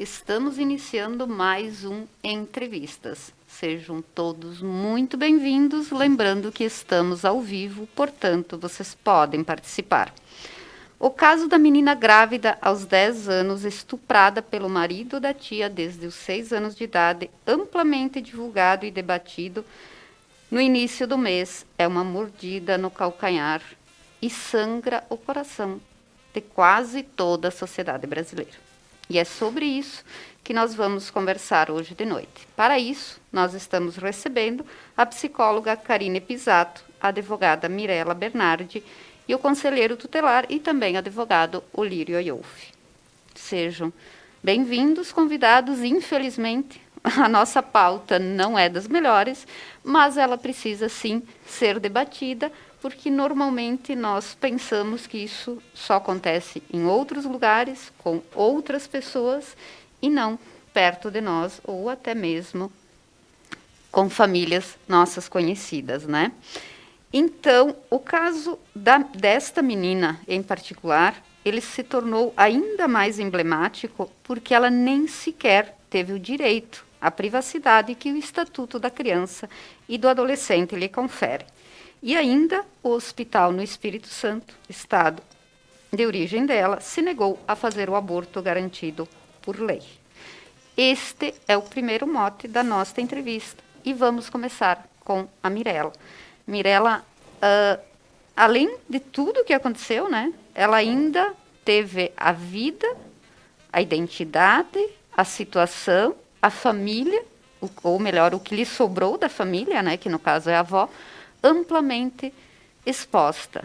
Estamos iniciando mais um Entrevistas. Sejam todos muito bem-vindos, lembrando que estamos ao vivo, portanto, vocês podem participar. O caso da menina grávida aos 10 anos, estuprada pelo marido da tia desde os 6 anos de idade, amplamente divulgado e debatido no início do mês, é uma mordida no calcanhar e sangra o coração de quase toda a sociedade brasileira. E é sobre isso que nós vamos conversar hoje de noite. Para isso, nós estamos recebendo a psicóloga Karine Pisato, a advogada Mirela Bernardi e o conselheiro tutelar e também advogado Olírio Ioffe. Sejam bem-vindos, convidados. Infelizmente, a nossa pauta não é das melhores, mas ela precisa sim ser debatida, porque normalmente nós pensamos que isso só acontece em outros lugares, com outras pessoas, e não perto de nós, ou até mesmo com famílias nossas conhecidas, né? Então, o caso desta menina em particular, ele se tornou ainda mais emblemático porque ela nem sequer teve o direito à privacidade que o Estatuto da Criança e do Adolescente lhe confere. E ainda o hospital no Espírito Santo, estado de origem dela, se negou a fazer o aborto garantido por lei. Este é o primeiro mote da nossa entrevista e vamos começar com a Mirela. Mirela, além de tudo que aconteceu, né, ela ainda teve a vida, a identidade, a situação, a família, ou melhor, o que lhe sobrou da família, né, que no caso é a avó, amplamente exposta.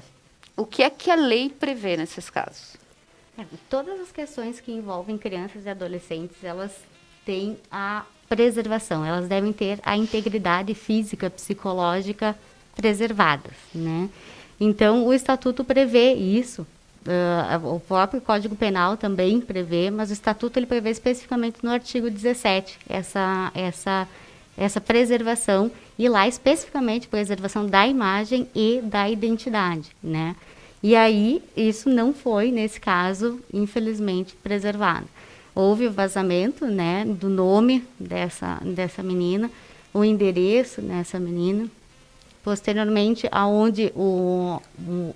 O que é que a lei prevê nesses casos? Todas as questões que envolvem crianças e adolescentes, elas têm a preservação, elas devem ter a integridade física, psicológica preservadas, né? Então, o Estatuto prevê isso, o próprio Código Penal também prevê, mas o Estatuto ele prevê especificamente no artigo 17 essa preservação, e lá especificamente preservação da imagem e da identidade, né? E aí, isso não foi, nesse caso, infelizmente, preservado. Houve o vazamento, né, do nome dessa menina, o endereço dessa menina, posteriormente, aonde o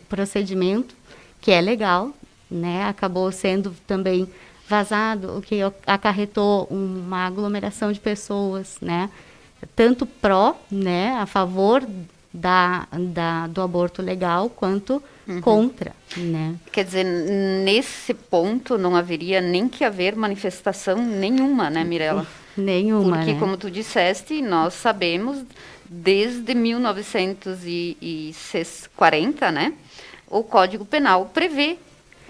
procedimento, que é legal, né, acabou sendo também vazado, o que acarretou uma aglomeração de pessoas, né, tanto pró, né, a favor do aborto legal, quanto contra, né. Quer dizer, nesse ponto não haveria nem que haver manifestação nenhuma, né, Mirela? Nenhuma, porque, né? como tu disseste, nós sabemos, desde 1940, né, o Código Penal prevê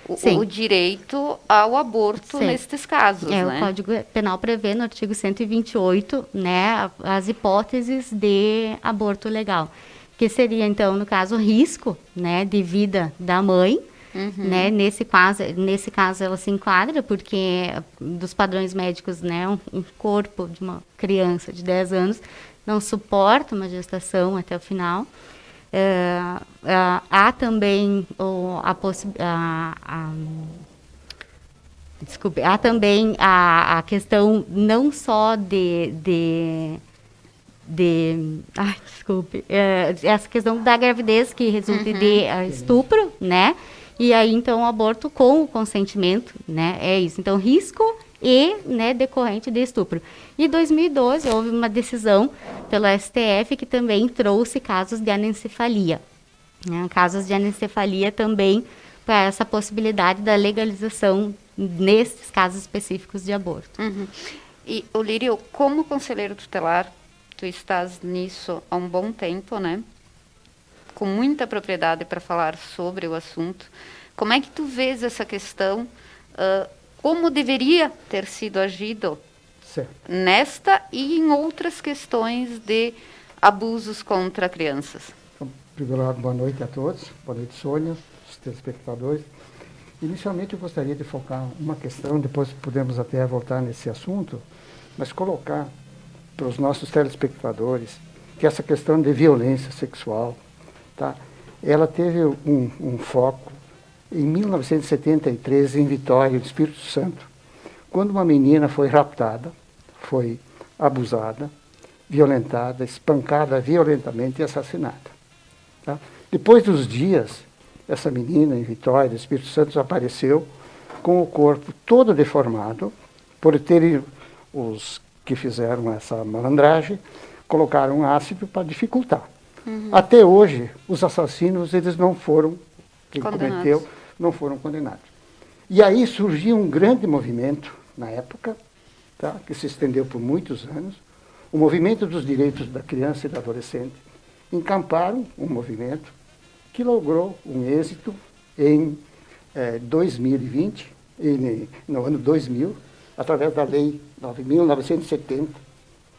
o direito ao aborto nestes casos, né? O Código Penal prevê no artigo 128, né, as hipóteses de aborto legal, que seria, então, no caso, risco, né, de vida da mãe, né, nesse caso ela se enquadra, porque dos padrões médicos, né, um corpo de uma criança de 10 anos não suporta uma gestação até o final. Há também há também a questão não só essa questão da gravidez que resulta de estupro, né? E aí, então, o aborto com o consentimento, né? É isso. Então, risco e, né, decorrente de estupro. Em 2012, houve uma decisão pelo STF que também trouxe casos de anencefalia. Né? Casos de anencefalia também para essa possibilidade da legalização nesses casos específicos de aborto. E, Olírio, como conselheiro tutelar, tu estás nisso há um bom tempo, né? Com muita propriedade para falar sobre o assunto. Como é que tu vês essa questão? Como deveria ter sido agido nesta e em outras questões de abusos contra crianças? Então, primeiro, boa noite a todos. Boa noite, Sônia, os telespectadores. Inicialmente, eu gostaria de focar uma questão, depois podemos até voltar nesse assunto, mas colocar para os nossos telespectadores que essa questão de violência sexual, tá? Ela teve um foco em 1973, em Vitória, no Espírito Santo, quando uma menina foi raptada, foi abusada, violentada, espancada violentamente e assassinada. Tá? Depois dos dias, essa menina em Vitória, Espírito Santo, apareceu com o corpo todo deformado, por terem os que fizeram essa malandragem, colocaram ácido para dificultar. Até hoje, os assassinos, eles não foram, quem cometeu, não foram condenados. E aí surgiu um grande movimento, na época, tá, que se estendeu por muitos anos, o movimento dos direitos da criança e do adolescente. Encamparam um movimento que logrou um êxito em 2020, no ano 2000, através da Lei 9.970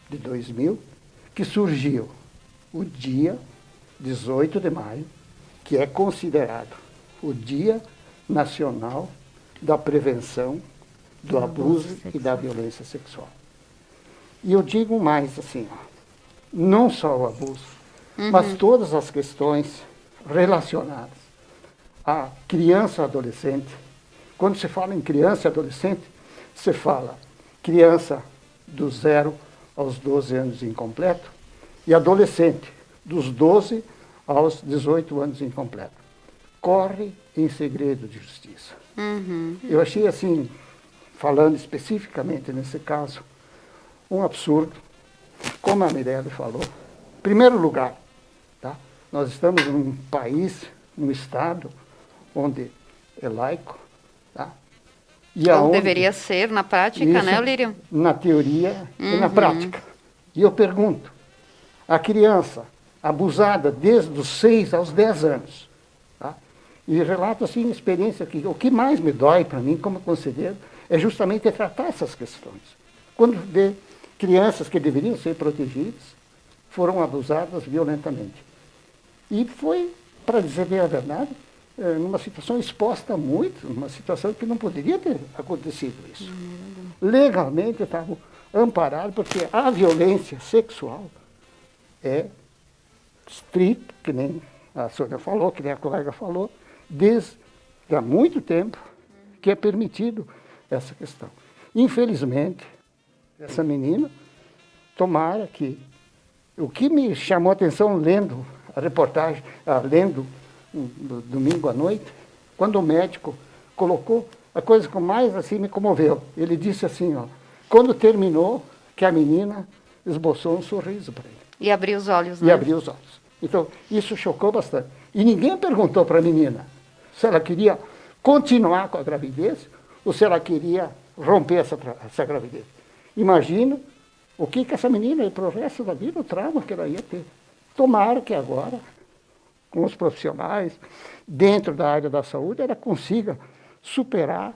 de 2000, que surgiu o dia 18 de maio, que é considerado o Dia Nacional da Prevenção do Abuso e da Violência Sexual. E eu digo mais assim, ó, não só o abuso, mas todas as questões relacionadas à criança e adolescente. Quando se fala em criança e adolescente, se fala criança do 0 aos 12 anos incompleto e adolescente dos 12 aos 18 anos incompleto. Corre em segredo de justiça. Eu achei assim, falando especificamente nesse caso, um absurdo, como a Mirelle falou. Em primeiro lugar, tá? Nós estamos num país, num estado, onde é laico, tá? E Ou deveria ser na prática, né, Lírio? Na teoria e na prática. E eu pergunto, a criança abusada desde os 6 aos 10 anos, tá? E relato assim, experiência que o que mais me dói para mim como conselheiro é justamente tratar essas questões. Quando vê crianças que deveriam ser protegidas foram abusadas violentamente. E foi, para dizer bem a verdade, numa situação exposta muito, numa situação que não poderia ter acontecido isso. Legalmente estava amparado, porque a violência sexual é estrita, que nem a senhora falou, que nem a colega falou, desde há muito tempo que é permitido essa questão. Infelizmente, essa menina, tomara que... O que me chamou a atenção lendo a reportagem, lendo no domingo à noite, quando o médico colocou, a coisa que mais assim me comoveu, ele disse assim, ó, quando terminou, que a menina esboçou um sorriso para ele. E abriu os olhos, né? E abriu os olhos. Então, isso chocou bastante. E ninguém perguntou para a menina se ela queria continuar com a gravidez ou se ela queria romper essa gravidez. Imagina o que essa menina ia para o resto da vida, o trauma que ela ia ter. Tomara que agora, com os profissionais, dentro da área da saúde, ela consiga superar,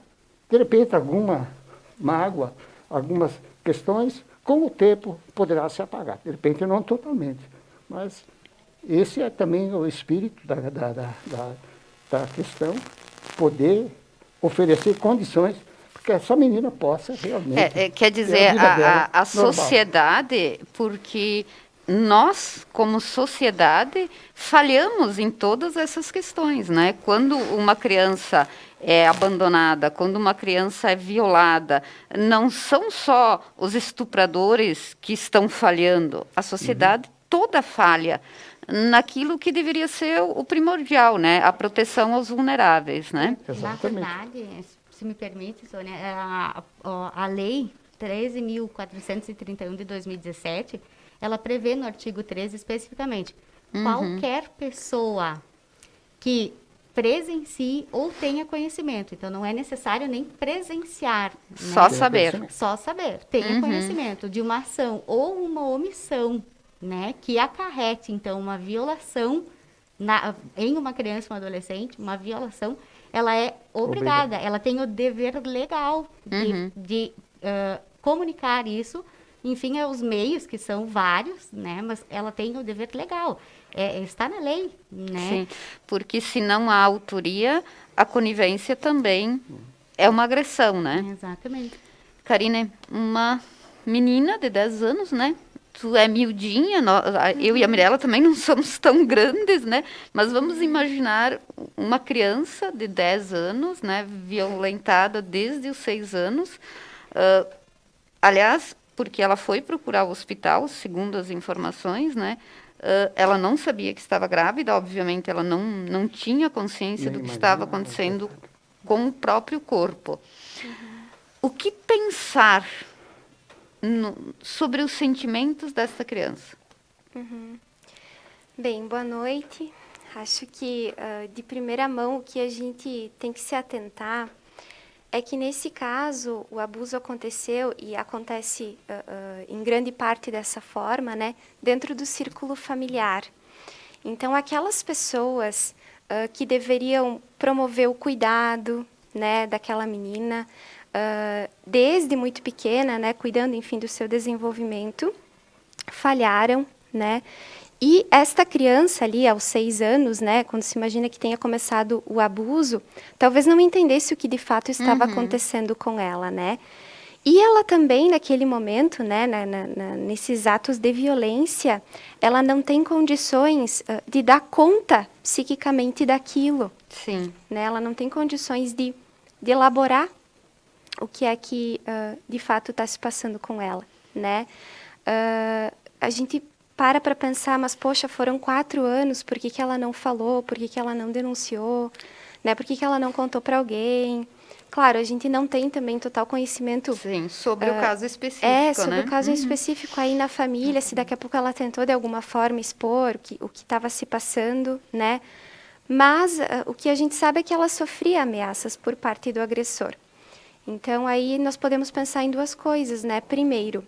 de repente, alguma mágoa, algumas questões, com o tempo poderá se apagar. De repente, não totalmente. Mas esse é também o espírito da questão, poder oferecer condições que essa menina possa realmente... quer dizer, a sociedade, porque nós, como sociedade, falhamos em todas essas questões, né? Quando uma criança é abandonada, quando uma criança é violada, não são só os estupradores que estão falhando, a sociedade toda falha naquilo que deveria ser o primordial, né? A proteção aos vulneráveis, né? Exatamente. Na verdade, se me permite, Sônia, a lei 13.431 de 2017, ela prevê no artigo 13 especificamente, qualquer pessoa que presencie ou tenha conhecimento. Então, não é necessário nem presenciar. Só né? saber. Só saber. Tenha conhecimento de uma ação ou uma omissão, né, que acarrete, então, uma violação em uma criança ou um adolescente, uma violação, ela é obrigada, ela tem o dever legal de comunicar isso, enfim, os meios, que são vários, né, mas ela tem o dever legal, está na lei, né? Sim, porque se não há autoria, a conivência também é uma agressão, né? Exatamente. Karine, uma menina de 10 anos, né? Tu é miudinha, eu e a Mirella também não somos tão grandes, né? Mas vamos imaginar uma criança de 10 anos, né? Violentada desde os 6 anos, Aliás, porque ela foi procurar o hospital, segundo as informações, né? Ela não sabia que estava grávida, obviamente ela não tinha consciência Nem do que estava imaginava, acontecendo exato. com o próprio corpo. O que pensar sobre os sentimentos dessa criança? Bem, boa noite. Acho que, de primeira mão, o que a gente tem que se atentar é que, nesse caso, o abuso aconteceu e acontece em grande parte dessa forma, né, dentro do círculo familiar. Então, aquelas pessoas que deveriam promover o cuidado, né, daquela menina, desde muito pequena, né, cuidando, enfim, do seu desenvolvimento, falharam, né? E esta criança ali, aos 6 anos, né, quando se imagina que tenha começado o abuso, talvez não entendesse o que de fato estava acontecendo com ela, né? E ela também, naquele momento, né, nesses atos de violência, ela não tem condições de dar conta psiquicamente daquilo. Sim. Né? Ela não tem condições de elaborar o que é que, de fato, está se passando com ela, né? A gente para pensar, mas, poxa, foram 4 anos, por que ela não falou, por que ela não denunciou, né? Por que ela não contou para alguém? Claro, a gente não tem também total conhecimento. Sim, sobre o caso específico, sobre né? o caso específico aí na família, se daqui a pouco ela tentou de alguma forma expor o que estava se passando, né? Mas o que a gente sabe é que ela sofria ameaças por parte do agressor. Então, aí nós podemos pensar em 2 coisas, né? Primeiro,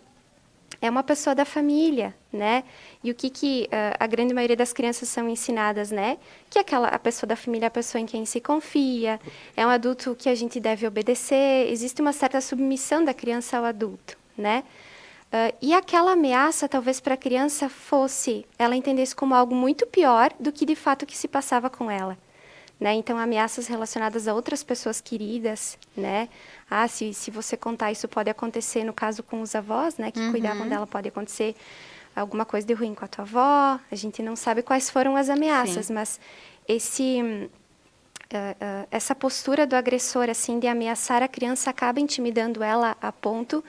é uma pessoa da família, né? E o que a grande maioria das crianças são ensinadas, né? Que a pessoa da família é a pessoa em quem se confia, é um adulto que a gente deve obedecer, existe uma certa submissão da criança ao adulto, né? E aquela ameaça, talvez para a criança ela entendesse como algo muito pior do que de fato o que se passava com ela. Né? Então, ameaças relacionadas a outras pessoas queridas, né? Se você contar, isso pode acontecer, no caso, com os avós, né? Que cuidavam dela, pode acontecer alguma coisa de ruim com a tua avó. A gente não sabe quais foram as ameaças, Sim. mas essa postura do agressor, assim, de ameaçar a criança, acaba intimidando ela a ponto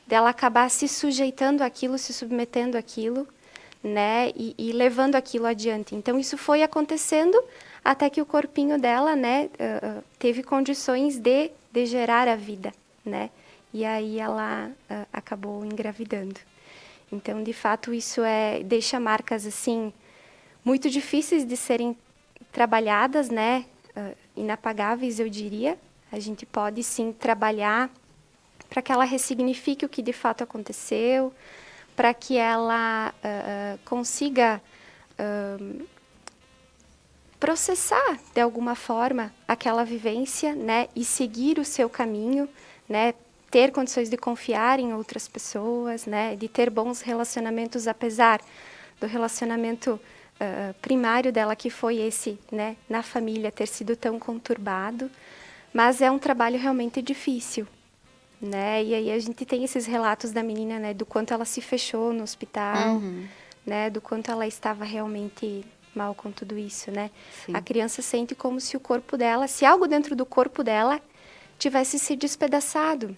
dela acabar se sujeitando àquilo, se submetendo àquilo, né? E levando aquilo adiante. Então, isso foi acontecendo até que o corpinho dela, né, teve condições de gerar a vida, né? E aí ela acabou engravidando. Então, de fato, isso deixa marcas, assim, muito difíceis de serem trabalhadas, né? Inapagáveis, eu diria. A gente pode, sim, trabalhar para que ela ressignifique o que de fato aconteceu, para que ela consiga processar de alguma forma aquela vivência, né, e seguir o seu caminho, né, ter condições de confiar em outras pessoas, né, de ter bons relacionamentos, apesar do relacionamento primário dela, que foi esse, né, na família, ter sido tão conturbado. Mas é um trabalho realmente difícil, né? E aí a gente tem esses relatos da menina, né, do quanto ela se fechou no hospital, né, do quanto ela estava realmente mal com tudo isso, né? Sim. A criança sente como se o corpo dela, se algo dentro do corpo dela tivesse se despedaçado,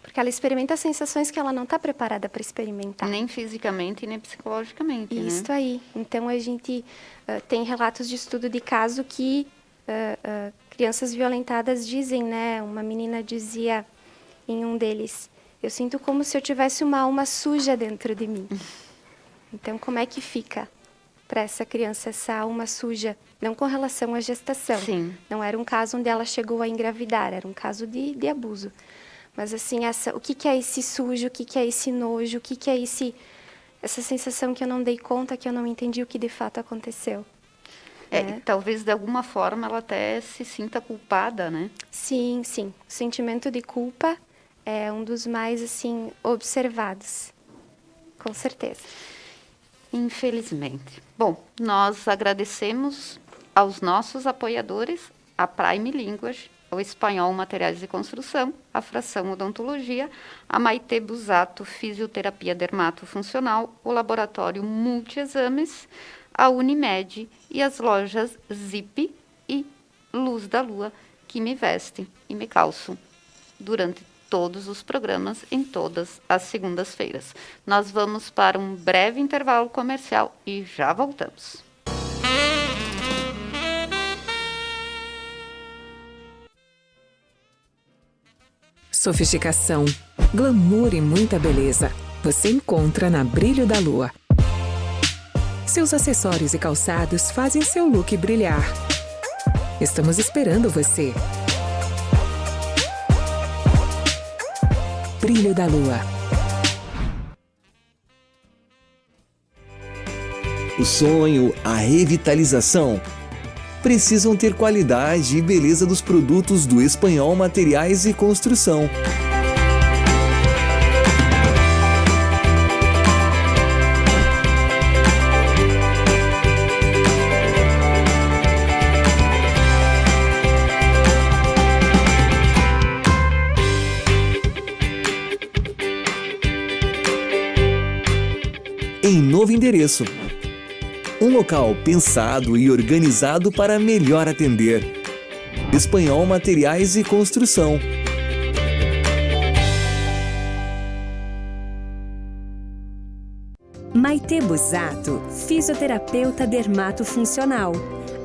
porque ela experimenta sensações que ela não está preparada para experimentar. Nem fisicamente, nem psicologicamente, Isso né? aí. Então, a gente tem relatos de estudo de caso que crianças violentadas dizem, né? Uma menina dizia em um deles, eu sinto como se eu tivesse uma alma suja dentro de mim. Então, como é que fica para essa criança essa alma suja? Não com relação à gestação. Sim. Não era um caso onde ela chegou a engravidar, era um caso de abuso. Mas, assim, o que é esse sujo, o que é esse nojo, o que é essa sensação que eu não dei conta, que eu não entendi o que de fato aconteceu. E talvez de alguma forma ela até se sinta culpada, né? Sim, sim. O sentimento de culpa é um dos mais, assim, observados. Com certeza. Infelizmente. Bom, nós agradecemos aos nossos apoiadores, a Prime Línguas, ao Espanhol Materiais de Construção, a Fração Odontologia, a Maite Busato Fisioterapia Dermatofuncional, o Laboratório Multiexames, a Unimed e as lojas Zip e Luz da Lua, que me vestem e me calçam durante todos os programas em todas as segundas-feiras. Nós vamos para um breve intervalo comercial e já voltamos. Sofisticação, glamour e muita beleza você encontra na Brilho da Lua. Seus acessórios e calçados fazem seu look brilhar. Estamos esperando você. Brilho da Lua. O sonho, a revitalização precisam ter qualidade e beleza dos produtos do Espanhol Materiais e Construção. Em novo endereço. Um local pensado e organizado para melhor atender. Espanhol Materiais e Construção. Maite Busato, fisioterapeuta dermatofuncional.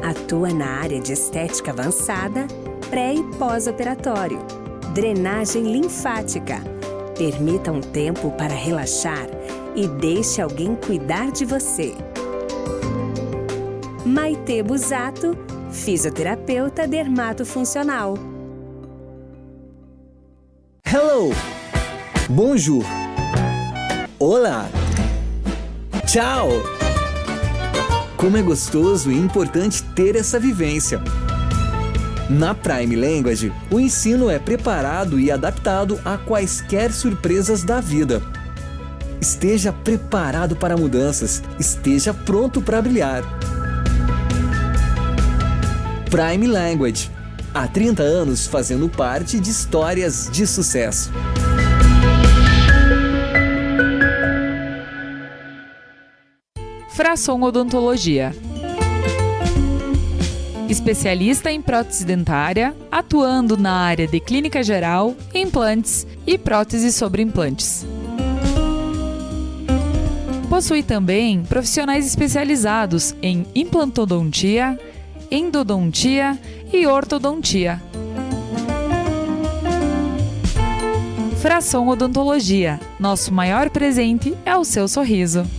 Atua na área de estética avançada, pré e pós-operatório. Drenagem linfática. Permita um tempo para relaxar e deixe alguém cuidar de você. Maite Busato, fisioterapeuta dermatofuncional. Hello! Bonjour! Olá! Tchau! Como é gostoso e importante ter essa vivência. Na Prime Language, o ensino é preparado e adaptado a quaisquer surpresas da vida. Esteja preparado para mudanças, esteja pronto para brilhar. Prime Language. Há 30 anos fazendo parte de histórias de sucesso. Frasson Odontologia. Especialista em prótese dentária, atuando na área de clínica geral, implantes e próteses sobre implantes. Possui também profissionais especializados em implantodontia, endodontia e ortodontia. Frasson Odontologia. Nosso maior presente é o seu sorriso.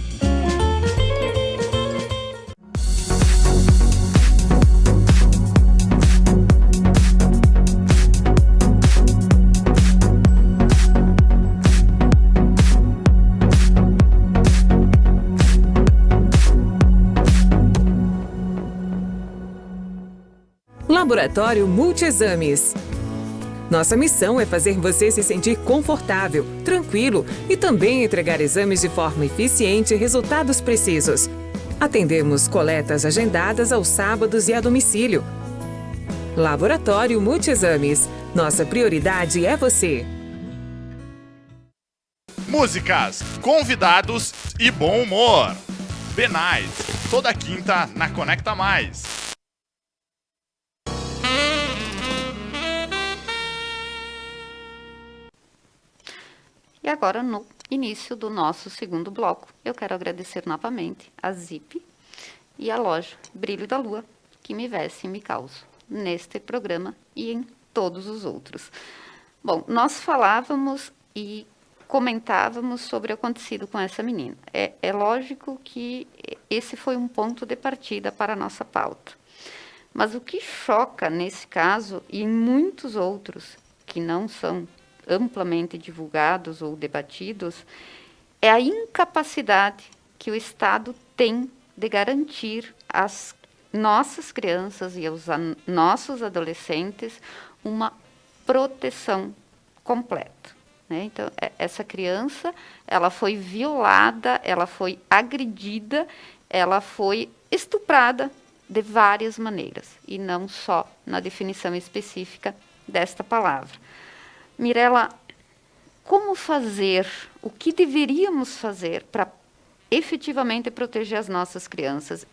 Laboratório Multiexames. Nossa missão é fazer você se sentir confortável, tranquilo e também entregar exames de forma eficiente e resultados precisos. Atendemos coletas agendadas aos sábados e a domicílio. Laboratório Multiexames. Nossa prioridade é você. Músicas, convidados e bom humor. Benais, toda quinta na Conecta Mais. E agora, no início do nosso segundo bloco, eu quero agradecer novamente a Zip e a loja Brilho da Lua, que me veste e me causa neste programa e em todos os outros. Bom, nós falávamos e comentávamos sobre o acontecido com essa menina. É lógico que esse foi um ponto de partida para a nossa pauta. Mas o que choca nesse caso e em muitos outros que não são amplamente divulgados ou debatidos, é a incapacidade que o Estado tem de garantir às nossas crianças e aos nossos adolescentes uma proteção completa, né? Então, essa criança, ela foi violada, ela foi agredida, ela foi estuprada de várias maneiras, e não só na definição específica desta palavra. Mirela, como fazer, o que deveríamos fazer para efetivamente proteger as nossas crianças?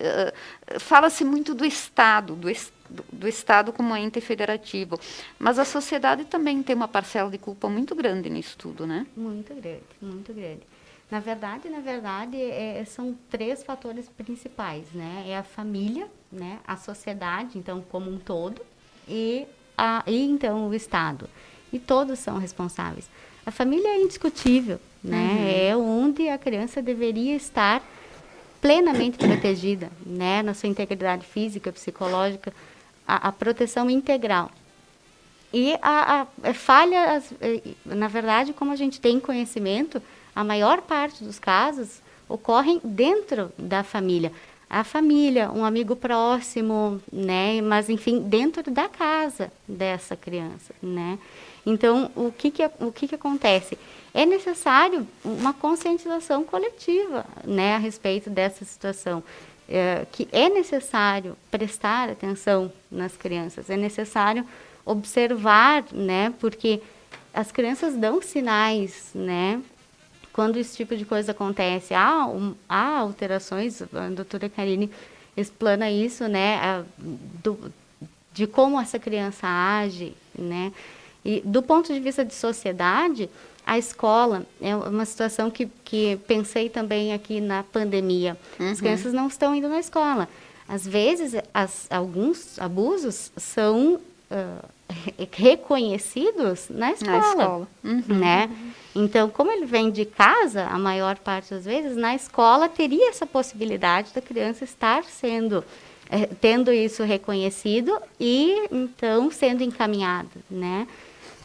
Fala-se muito do Estado, do Estado como ente federativo, mas a sociedade também tem uma parcela de culpa muito grande nisso tudo, né? Muito grande, muito grande. Na verdade, são 3 fatores principais, né? É a família, né? A sociedade, então, como um todo, e então o Estado. E todos são responsáveis. A família é indiscutível, né? É onde a criança deveria estar plenamente protegida, né? Na sua integridade física, psicológica, a proteção integral. E a falha, na verdade, como a gente tem conhecimento, a maior parte dos casos ocorrem dentro da família. A família, um amigo próximo, né? Mas, enfim, dentro da casa dessa criança, né? Então, o que acontece? É necessário uma conscientização coletiva, né, a respeito dessa situação. Que é necessário prestar atenção nas crianças, é necessário observar, né, porque as crianças dão sinais, né, quando esse tipo de coisa acontece. Há alterações, a doutora Karine explana isso, né, de como essa criança age, né, e do ponto de vista de sociedade, a escola é uma situação que pensei também aqui na pandemia. As crianças não estão indo na escola. Às vezes, alguns abusos são reconhecidos na escola. Né? Então, como ele vem de casa, a maior parte das vezes, na escola teria essa possibilidade da criança estar tendo isso reconhecido e, então, sendo encaminhada, né?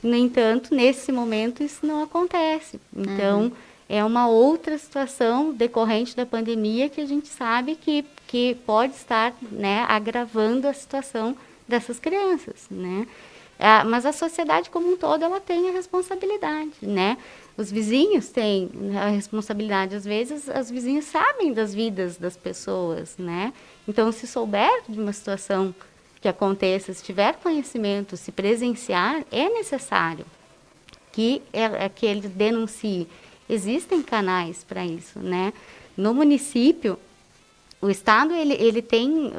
No entanto, nesse momento, isso não acontece. Então, é uma outra situação decorrente da pandemia que a gente sabe que pode estar, né, agravando a situação dessas crianças, né? Mas a sociedade como um todo, ela tem a responsabilidade, né? Os vizinhos têm a responsabilidade. Às vezes, os vizinhos sabem das vidas das pessoas, né? Então, se souber de uma situação que aconteça, se tiver conhecimento, se presenciar, é necessário que ele denuncie. Existem canais para isso, né? No município, o Estado ele tem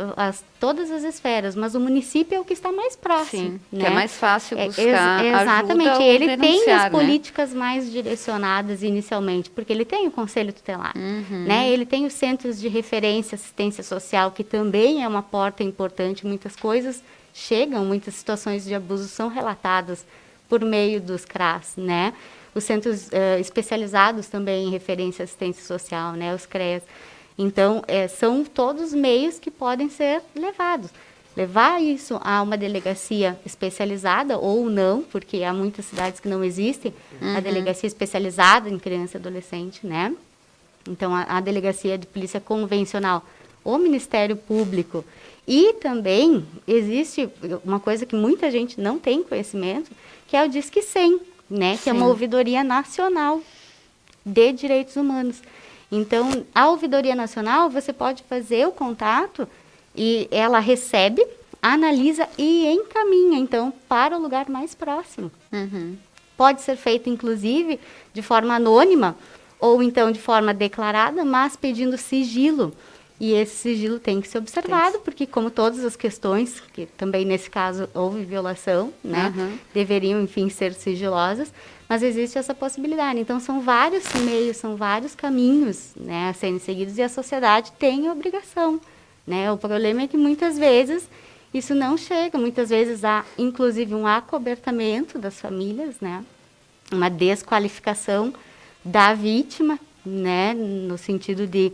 todas as esferas, mas o município é o que está mais próximo. Sim, né? Que é mais fácil buscar exatamente, ajuda ele tem as né? políticas mais direcionadas inicialmente, porque ele tem o Conselho Tutelar, né? Ele tem os centros de referência, assistência social, que também é uma porta importante. Muitas coisas chegam, muitas situações de abuso são relatadas por meio dos CRAS, né? Os centros especializados também em referência à assistência social, né? Os CREAS. Então, são todos meios que podem ser levados. Levar isso a uma delegacia especializada ou não, porque há muitas cidades que não existem a delegacia especializada em criança e adolescente, né? Então, a delegacia de polícia convencional, o Ministério Público. E também existe uma coisa que muita gente não tem conhecimento, que é o Disque 100, né? Que é uma ouvidoria nacional de direitos humanos. Então, a ouvidoria nacional, você pode fazer o contato e ela recebe, analisa e encaminha, então, para o lugar mais próximo. Pode ser feito, inclusive, de forma anônima ou, então, de forma declarada, mas pedindo sigilo. E esse sigilo tem que ser observado, porque, como todas as questões, que também, nesse caso, houve violação, né, deveriam, enfim, ser sigilosas, mas existe essa possibilidade. Então, são vários meios, são vários caminhos, né, a serem seguidos, e a sociedade tem a obrigação, né? O problema é que, muitas vezes, isso não chega. Muitas vezes há, inclusive, um acobertamento das famílias, né, uma desqualificação da vítima, né, no sentido de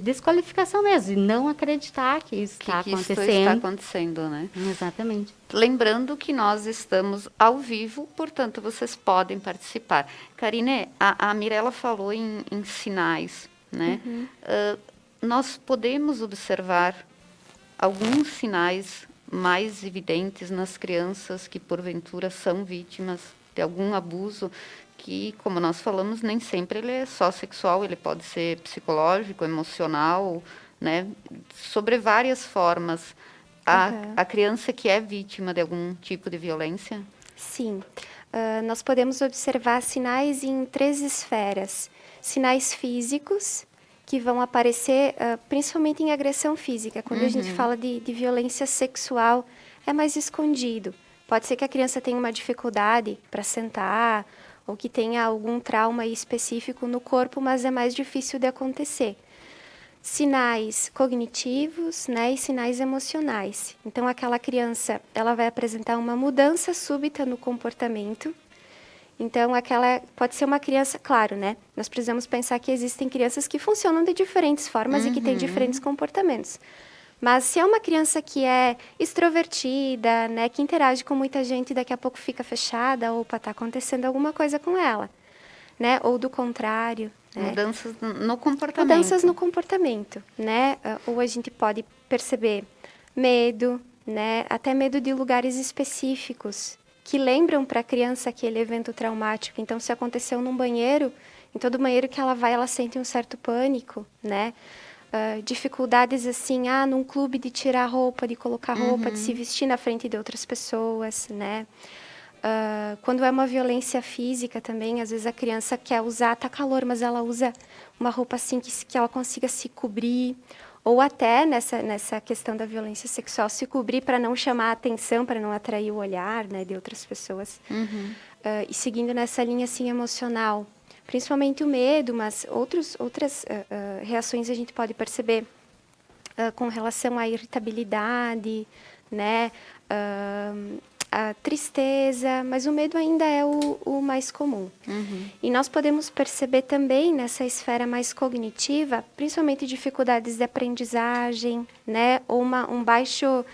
desqualificação mesmo, de não acreditar que isso está acontecendo. Isso está acontecendo, né? Exatamente. Lembrando que nós estamos ao vivo, portanto, vocês podem participar. Karine, a Mirella falou em sinais, né? Nós podemos observar alguns sinais mais evidentes nas crianças que, porventura, são vítimas de algum abuso, que, como nós falamos, nem sempre ele é só sexual, ele pode ser psicológico, emocional, né? Sobre várias formas. A criança que é vítima de algum tipo de violência? Sim. Nós podemos observar sinais em 3 esferas. Sinais físicos, que vão aparecer principalmente em agressão física. Quando a gente fala de violência sexual, é mais escondido. Pode ser que a criança tenha uma dificuldade para sentar, ou que tenha algum trauma específico no corpo, mas é mais difícil de acontecer. Sinais cognitivos, né, e sinais emocionais. Então, aquela criança, ela vai apresentar uma mudança súbita no comportamento. Então, aquela pode ser uma criança, claro, né? Nós precisamos pensar que existem crianças que funcionam de diferentes formas e que têm diferentes comportamentos. Mas se é uma criança que é extrovertida, né, que interage com muita gente e daqui a pouco fica fechada, opa, está acontecendo alguma coisa com ela, né? Ou do contrário. Né? Mudanças no comportamento. Mudanças no comportamento, né? Ou a gente pode perceber medo, né? Até medo de lugares específicos, que lembram para a criança aquele evento traumático. Então, se aconteceu num banheiro, em todo banheiro que ela vai, ela sente um certo pânico, né? Dificuldades assim, num clube de tirar roupa, de colocar roupa, de se vestir na frente de outras pessoas, né? Quando é uma violência física também, às vezes a criança quer usar, tá calor, mas ela usa uma roupa assim que ela consiga se cobrir, ou até nessa questão da violência sexual, se cobrir para não chamar a atenção, para não atrair o olhar, né, de outras pessoas. E seguindo nessa linha assim emocional, principalmente o medo, mas outras reações a gente pode perceber com relação à irritabilidade, né, a tristeza, mas o medo ainda é o mais comum. E nós podemos perceber também nessa esfera mais cognitiva, principalmente dificuldades de aprendizagem, né, ou um baixo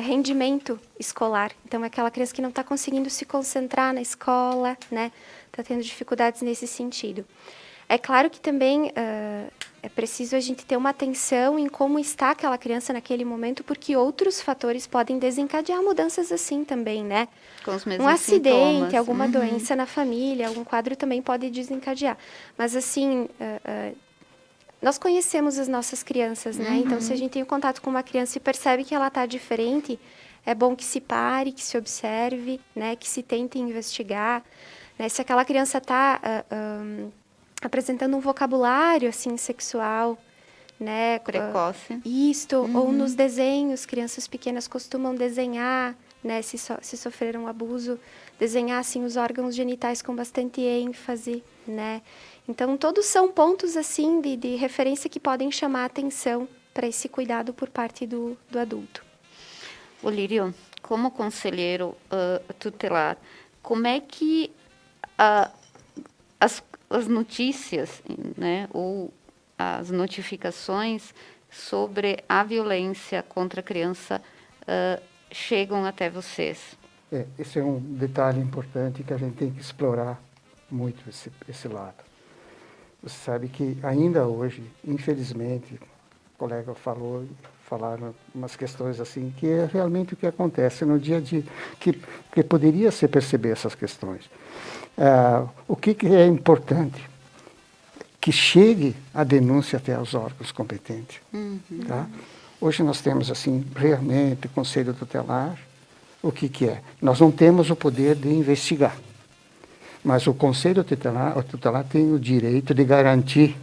rendimento escolar. Então, é aquela criança que não está conseguindo se concentrar na escola, né, está tendo dificuldades nesse sentido. É claro que também é preciso a gente ter uma atenção em como está aquela criança naquele momento, porque outros fatores podem desencadear mudanças assim também, né? Com os mesmos um acidente, sintomas. Alguma doença na família, algum quadro também pode desencadear. Mas assim, nós conhecemos as nossas crianças, né? Então, se a gente tem contato com uma criança e percebe que ela está diferente, é bom que se pare, que se observe, né? Que se tente investigar. Né? Se aquela criança está apresentando um vocabulário assim sexual, né, precoce. Ou nos desenhos, crianças pequenas costumam desenhar, né, se sofreram abuso, desenhar assim os órgãos genitais com bastante ênfase, né? Então todos são pontos assim de referência que podem chamar a atenção para esse cuidado por parte do adulto. Olírio, como conselheiro tutelar, como é que as notícias, né, ou as notificações sobre a violência contra a criança chegam até vocês? Esse é um detalhe importante que a gente tem que explorar muito esse lado. Você sabe que ainda hoje, infelizmente, o colega falaram umas questões assim, que é realmente o que acontece no dia a dia, que poderia se perceber essas questões. O que é importante? Que chegue a denúncia até os órgãos competentes. Tá? Hoje nós temos, assim, realmente, o Conselho Tutelar, o que é? Nós não temos o poder de investigar, mas o Conselho Tutelar tem o direito de garantir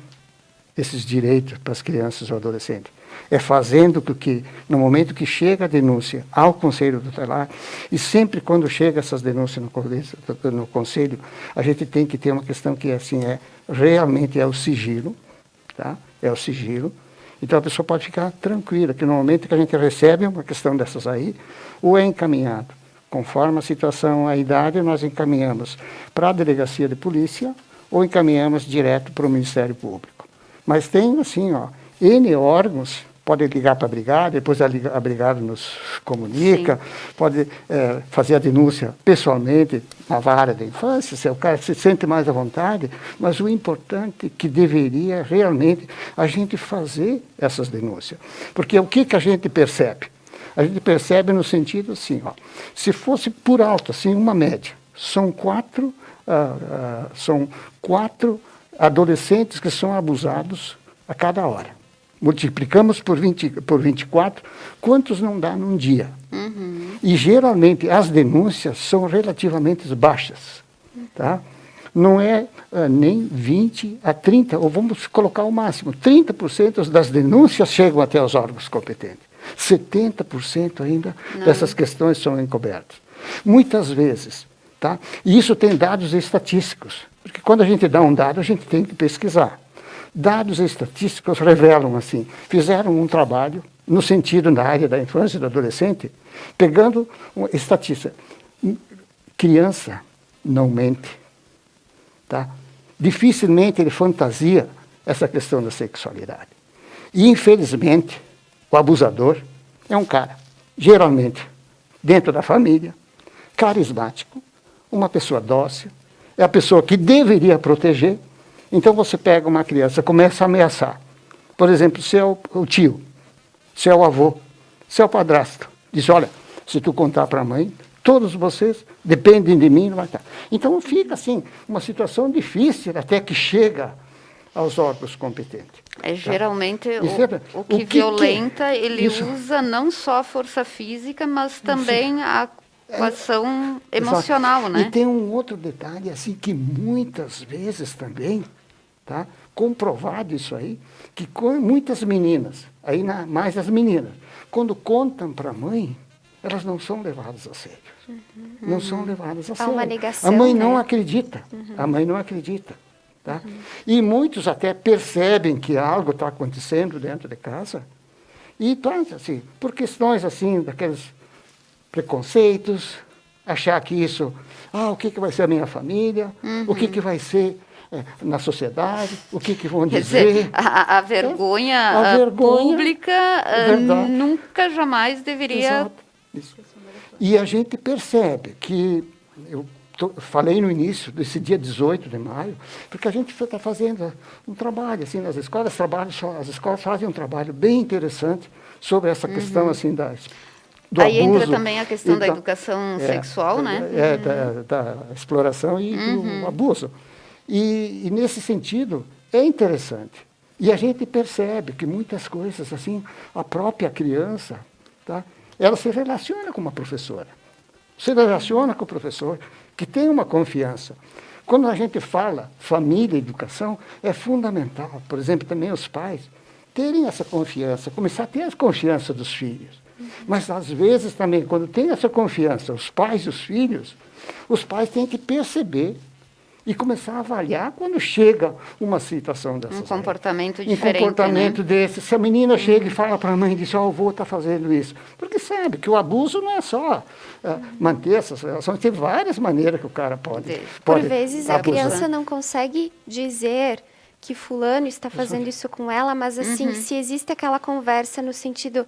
esses direitos para as crianças ou adolescentes. É fazendo com que, no momento que chega a denúncia ao Conselho Tutelar, e sempre quando chega essas denúncias no Conselho, a gente tem que ter uma questão que assim, realmente é o sigilo, tá? É o sigilo. Então a pessoa pode ficar tranquila, que no momento que a gente recebe uma questão dessas aí, ou é encaminhado, conforme a situação, a idade, nós encaminhamos para a delegacia de polícia ou encaminhamos direto para o Ministério Público. Mas tem assim, N órgãos, pode ligar para a brigada, depois a brigada nos comunica, pode fazer a denúncia pessoalmente na vara da infância, se o cara se sente mais à vontade, mas o importante é que deveria realmente a gente fazer essas denúncias. Porque o que a gente percebe? A gente percebe no sentido assim, se fosse por alto, assim, uma média, são quatro adolescentes que são abusados a cada hora. Multiplicamos por 24, quantos não dá num dia? E geralmente as denúncias são relativamente baixas. Tá? não é nem 20 a 30, ou vamos colocar o máximo, 30% das denúncias chegam até os órgãos competentes. 70% ainda dessas questões são encobertas. Muitas vezes, tá? E isso tem dados estatísticos, porque quando a gente dá um dado, a gente tem que pesquisar. Dados estatísticos revelam assim, fizeram um trabalho no sentido na área da infância e do adolescente, pegando uma estatística. Criança não mente, tá? Dificilmente ele fantasia essa questão da sexualidade. E, infelizmente, o abusador é um cara, geralmente, dentro da família, carismático, uma pessoa dócil, é a pessoa que deveria proteger. Então você pega uma criança, começa a ameaçar. Por exemplo, se é o tio, se é o avô, se é o padrasto. Diz, olha, se tu contar para a mãe, todos vocês dependem de mim. Não vai estar. Então fica assim, uma situação difícil até que chega aos órgãos competentes. Geralmente Tá? o que violenta, ele usa não só a força física, mas também a ação emocional, exato. Né? E tem um outro detalhe, assim, que muitas vezes também, tá, comprovado isso aí, que muitas meninas, aí mais as meninas, quando contam para a mãe, elas não são levadas a sério. Não são levadas a sério. Há uma negação, a mãe não né? acredita. A mãe não acredita. Tá? E muitos até percebem que algo está acontecendo dentro de casa e, assim, por questões assim, daqueles preconceitos, achar que isso, o que vai ser a minha família, o que vai ser na sociedade, o que vão dizer. A vergonha, pública nunca, jamais deveria... Exato. Isso. E a gente percebe que, eu falei no início desse dia 18 de maio, porque a gente está fazendo um trabalho assim nas escolas, as escolas fazem um trabalho bem interessante sobre essa questão assim do aí abuso, entra também a questão da educação sexual, né? Da exploração e do abuso. E nesse sentido é interessante. E a gente percebe que muitas coisas assim, a própria criança, tá, ela se relaciona com uma professora, se relaciona com o professor, que tem uma confiança. Quando a gente fala família e educação, é fundamental, por exemplo, também os pais terem essa confiança, começar a ter a confiança dos filhos. Mas, às vezes, também, quando tem essa confiança, os pais e os pais têm que perceber e começar a avaliar quando chega uma situação dessas. Um comportamento diferente, um comportamento desse. Se a menina chega e fala para a mãe e diz, o avô está fazendo isso. Porque sabe que o abuso não é só manter essas relações, tem várias maneiras que o cara pode Por vezes a abusar. criança não consegue dizer que fulano está fazendo isso com ela, mas assim, se existe aquela conversa no sentido...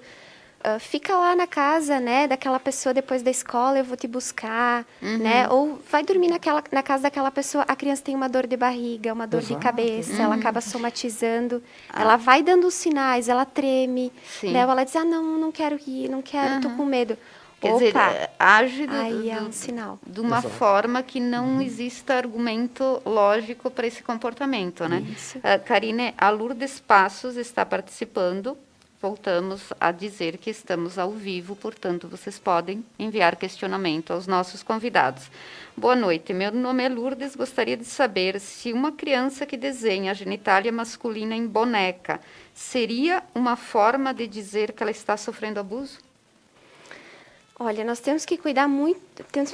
fica lá na casa, né, daquela pessoa depois da escola, eu vou te buscar, né? Ou vai dormir na casa daquela pessoa, a criança tem uma dor de barriga, uma dor de cabeça, ela acaba somatizando, ela vai dando os sinais, ela treme, né? Ou ela diz, não quero ir, não quero, tô com medo. Quer dizer, age aí é um sinal. De uma forma que não exista argumento lógico para esse comportamento, né? Karine, a Lourdes Passos está participando. Voltamos a dizer que estamos ao vivo, portanto, vocês podem enviar questionamento aos nossos convidados. Boa noite, meu nome é Lourdes, gostaria de saber se uma criança que desenha a genitália masculina em boneca seria uma forma de dizer que ela está sofrendo abuso? Olha, nós temos que cuidar muito,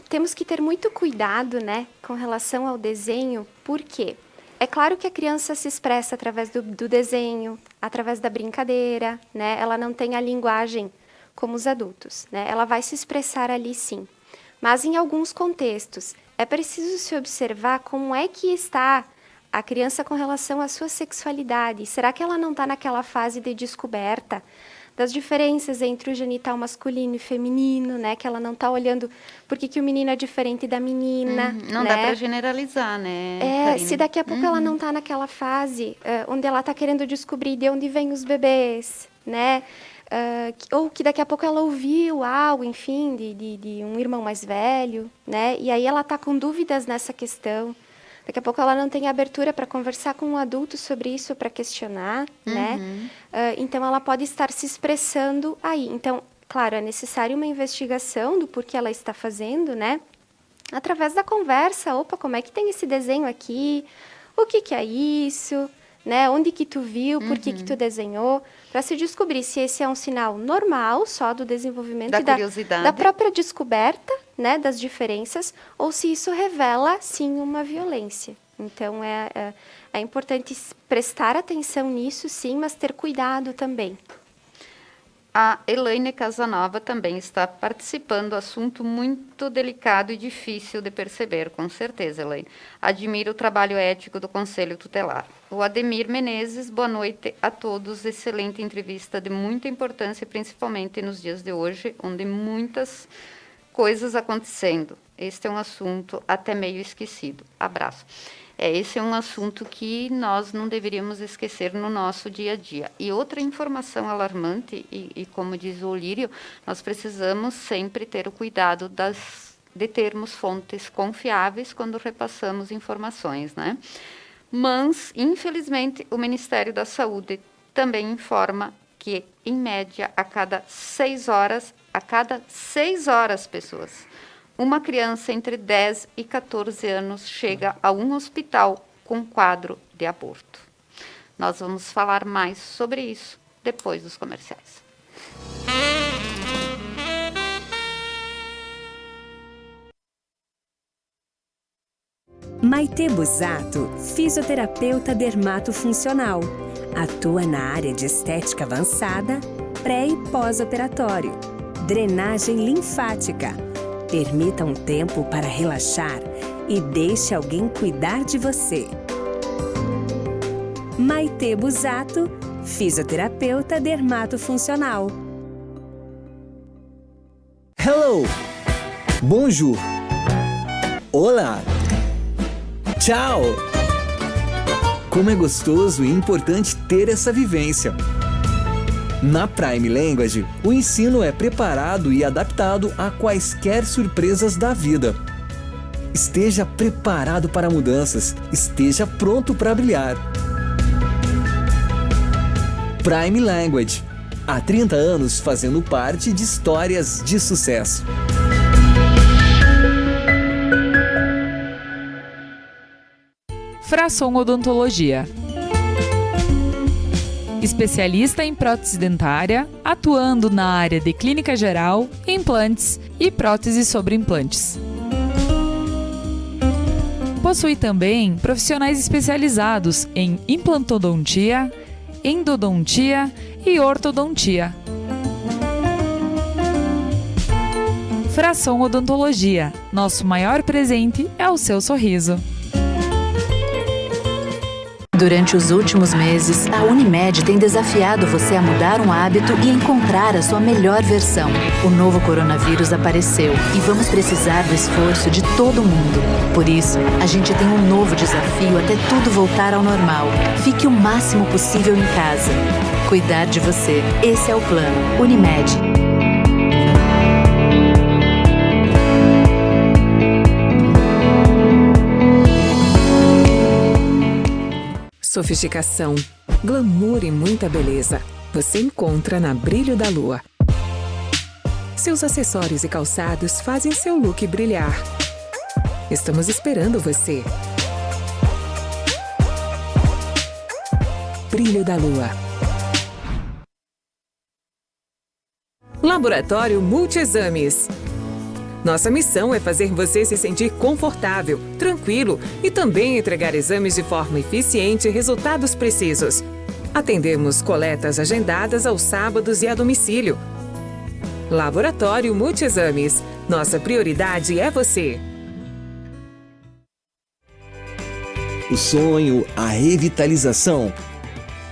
temos que ter muito cuidado, né, com relação ao desenho, por quê? É claro que a criança se expressa através do desenho, através da brincadeira, né? Ela não tem a linguagem como os adultos, né? Ela vai se expressar ali sim. Mas em alguns contextos, é preciso se observar como é que está a criança com relação à sua sexualidade. Será que ela não está naquela fase de descoberta das diferenças entre o genital masculino e feminino, né? Que ela não está olhando por que o menino é diferente da menina. Não né? dá para generalizar, né? Se daqui a pouco ela não está naquela fase onde ela está querendo descobrir de onde vêm os bebês, né? Ou que daqui a pouco ela ouviu algo, enfim, de um irmão mais velho, né? E aí ela está com dúvidas nessa questão. Daqui a pouco ela não tem abertura para conversar com um adulto sobre isso, para questionar, né? Então, ela pode estar se expressando aí. Então, claro, é necessário uma investigação do porquê ela está fazendo, né? através da conversa. Opa, como é que tem esse desenho aqui? O que é isso? Né? Onde que tu viu? Por que tu desenhou? Para se descobrir se esse é um sinal normal, só do desenvolvimento Da e curiosidade. da própria descoberta, né, das diferenças, ou se isso revela, sim, uma violência. Então, é importante prestar atenção nisso, sim, mas ter cuidado também. A Elaine Casanova também está participando, assunto muito delicado e difícil de perceber, com certeza, Elaine. Admiro o trabalho ético do Conselho Tutelar. O Ademir Menezes, boa noite a todos. Excelente entrevista de muita importância, principalmente nos dias de hoje, onde muitas coisas acontecendo. Este é um assunto até meio esquecido. Abraço. Esse é um assunto que nós não deveríamos esquecer no nosso dia a dia. E outra informação alarmante, e como diz o Lírio, nós precisamos sempre ter o cuidado de termos fontes confiáveis quando repassamos informações, né? Mas, infelizmente, o Ministério da Saúde também informa que, em média, a cada 6 horas, pessoas, uma criança entre 10 e 14 anos chega a um hospital com quadro de aborto. Nós vamos falar mais sobre isso depois dos comerciais. Maite Busato, fisioterapeuta dermatofuncional. Atua na área de estética avançada, pré e pós-operatório. Drenagem linfática. Permita um tempo para relaxar e deixe alguém cuidar de você. Maite Busato, fisioterapeuta dermatofuncional. Hello! Bonjour! Olá! Tchau! Como é gostoso e importante ter essa vivência. Na Prime Language, o ensino é preparado e adaptado a quaisquer surpresas da vida. Esteja preparado para mudanças, esteja pronto para brilhar. Prime Language, há 30 anos fazendo parte de histórias de sucesso. Frasson Odontologia. Especialista em prótese dentária, atuando na área de clínica geral, implantes e próteses sobre implantes. Possui também profissionais especializados em implantodontia, endodontia e ortodontia. Frasson Odontologia. Nosso maior presente é o seu sorriso. Durante os últimos meses, a Unimed tem desafiado você a mudar um hábito e encontrar a sua melhor versão. O novo coronavírus apareceu e vamos precisar do esforço de todo mundo. Por isso, a gente tem um novo desafio até tudo voltar ao normal. Fique o máximo possível em casa. Cuidar de você. Esse é o plano. Unimed. Sofisticação, glamour e muita beleza. Você encontra na Brilho da Lua. Seus acessórios e calçados fazem seu look brilhar. Estamos esperando você. Brilho da Lua. Laboratório Multiexames. Nossa missão é fazer você se sentir confortável, tranquilo e também entregar exames de forma eficiente e resultados precisos. Atendemos coletas agendadas aos sábados e a domicílio. Laboratório Multiexames. Nossa prioridade é você. O sonho, a revitalização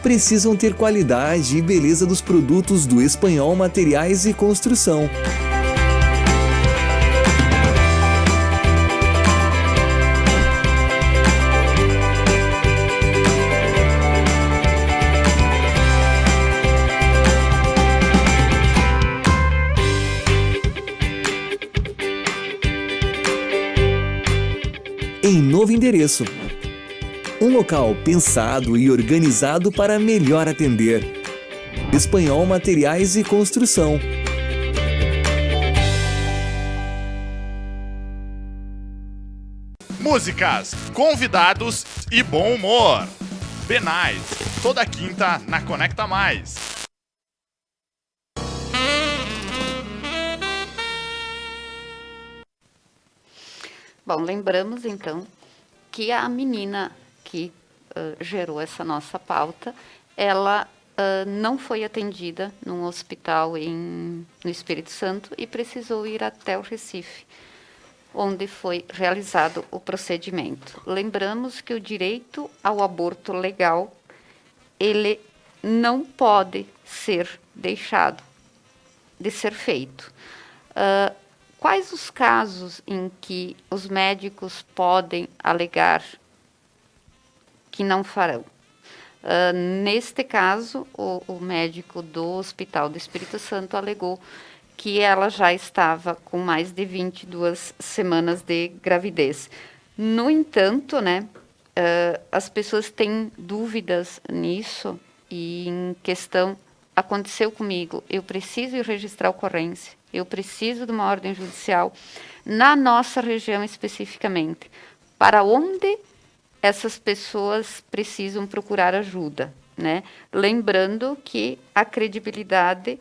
precisam ter qualidade e beleza dos produtos do Espanhol Materiais e Construção. Em novo endereço. Um local pensado e organizado para melhor atender. Espanhol Materiais e Construção. músicas, convidados e bom humor. Benais, toda quinta na Conecta Mais. Bom, lembramos então que a menina que gerou essa nossa pauta, ela não foi atendida num hospital no Espírito Santo e precisou ir até o Recife, onde foi realizado o procedimento. Lembramos que o direito ao aborto legal, ele não pode ser deixado de ser feito. Quais os casos em que os médicos podem alegar que não farão? Neste caso, o médico do Hospital do Espírito Santo alegou que ela já estava com mais de 22 semanas de gravidez. No entanto, né, as pessoas têm dúvidas nisso e em questão, aconteceu comigo, eu preciso ir registrar a ocorrência, eu preciso de uma ordem judicial, na nossa região especificamente, para onde essas pessoas precisam procurar ajuda, né? Lembrando que a credibilidade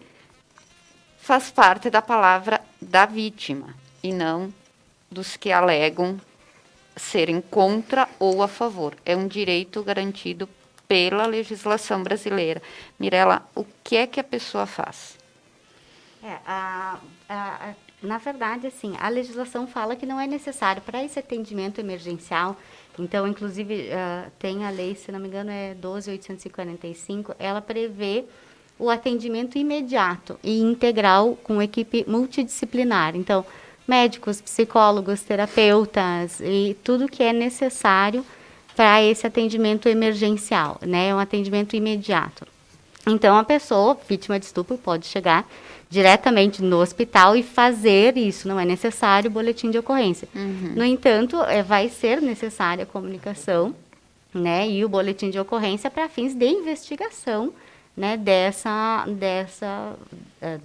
faz parte da palavra da vítima e não dos que alegam serem contra ou a favor. É um direito garantido pela legislação brasileira. Mirela, o que é que a pessoa faz? Na verdade, assim, a legislação fala que não é necessário para esse atendimento emergencial. Então, inclusive, tem a lei, se não me engano, é 12.845, ela prevê o atendimento imediato e integral com equipe multidisciplinar. Então, médicos, psicólogos, terapeutas e tudo que é necessário para esse atendimento emergencial, né? É um atendimento imediato. Então, a pessoa, vítima de estupro, pode chegar diretamente no hospital e fazer isso. Não é necessário o boletim de ocorrência. No entanto, vai ser necessária a comunicação, né? E o boletim de ocorrência para fins de investigação, né?